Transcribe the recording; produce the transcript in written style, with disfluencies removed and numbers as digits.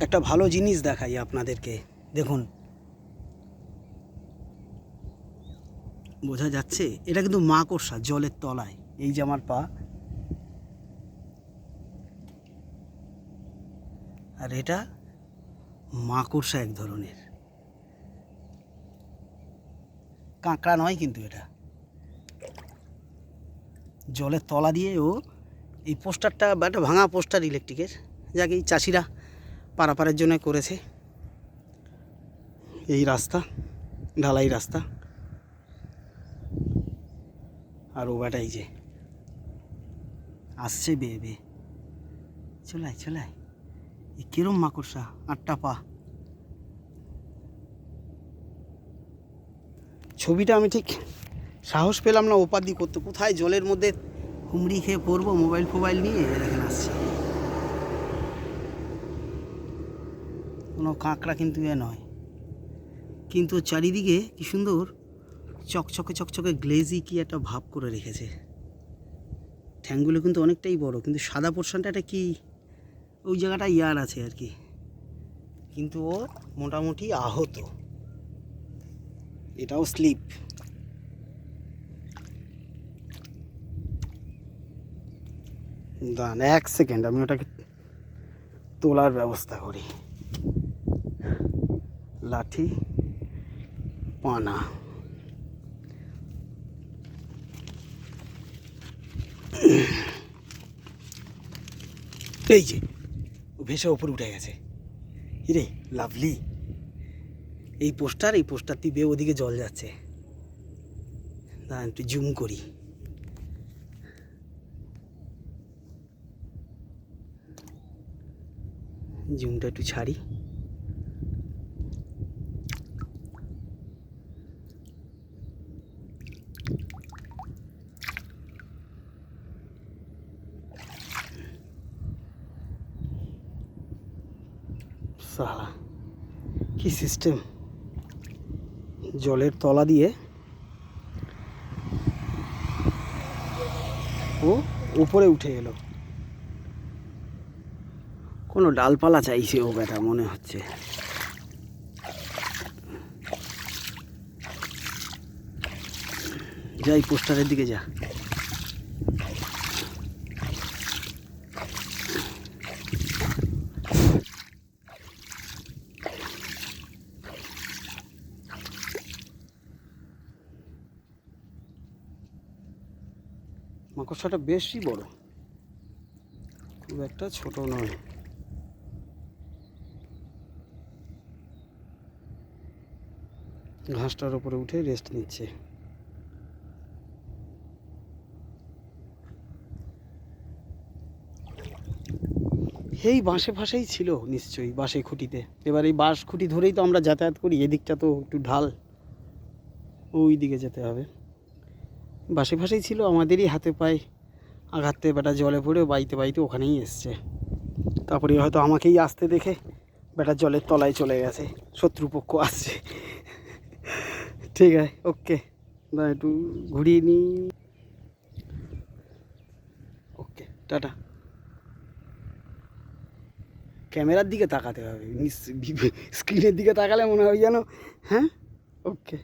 একটা ভালো জিনিস দেখাই আপনাদেরকে, দেখুন বোঝা যাচ্ছে এটা কিন্তু মাকড়সা জলের তলায়। এই যে আমার পা, আর এটা মাকড়সা এক ধরনের, কাঁকড়া নয় কিন্তু এটা জলের তলা দিয়ে। ও এই পোস্টারটা বা একটা ভাঙা পোস্টার ইলেকট্রিকের, যাকে এই চাষিরা পারাপারের জন্য করেছে। এই রাস্তা ঢালাই রাস্তা, আর ও ব্যাটা এই যে আসছে বেয়ে বেয়ে, চলাই চলাই। এই কিরম মাকড়সা, 8টা পা। ছবিটা আমি ঠিক সাহস পেলাম না ওপার দিয়ে করতে, কোথায় জলের মধ্যে হুমড়ি খেয়ে পড়বো মোবাইল ফোবাইল নিয়ে। দেখেন আসছে, কোনো কাঁকড়া কিন্তু এ নয়, কিন্তু চারিদিকে কি সুন্দর চকচকে চকচকে গ্লেজি কি একটা ভাব করে রেখেছে। ঠ্যাংগুলো কিন্তু অনেকটাই বড়, কিন্তু সাদা পোর্শনটা একটা কি ওই জায়গাটা ইয়ার আছে আর কি, কিন্তু ও মোটামুটি আহত। এটাও স্লিপ। দাঁড়ান 1 সেকেন্ড, আমি ওটাকে তোলার ব্যবস্থা করি। লাঠি পানা, এই যে ও ভেসে ওপরে উঠে গেছে। হিরে লাভলি, এই পোস্টার দিয়ে ওদিকে জল যাচ্ছে। দাঁড়ান একটু জুম করি। জুমটা একটু ছাড়ি। সালা কি সিস্টেম, জলের তলা দিয়ে ও উপরে উঠে এলো। কোনো ডালপালা চাইছে ও ব্যাটা মনে হচ্ছে। যাই পোস্টারের দিকে যা। মাকড়সাটা বেশি বড়, খুব একটা ছোট নয়। ঘাসটার উপরে উঠে রেস্ট নিচ্ছে। এই বাঁশে ফাঁসেই ছিল নিশ্চয়ই, বাঁশে খুঁটিতে। এবার এই বাঁশ খুঁটি ধরেই তো আমরা যাতায়াত করি, এদিকটা তো একটু ঢাল, ওই দিকে যেতে হবে। বাঁশে ফাঁসেই ছিল, আমাদেরই হাতে পায়ে আঘাতে বেটা জলে পড়ে বাইতে বাইতে ওখানেই এসছে। তারপরে হয়তো আমাকেই আসতে দেখে বেটা জলের তলায় চলে গেছে, শত্রুপক্ষ আসছে। ঠিক আছে, ওকে, না একটু ঘুরিয়ে নিই। ওকে, টাটা। ক্যামেরার দিকে তাকাতে হবে, স্ক্রিনের দিকে তাকালে মনে হয় যেন। হ্যাঁ, ওকে।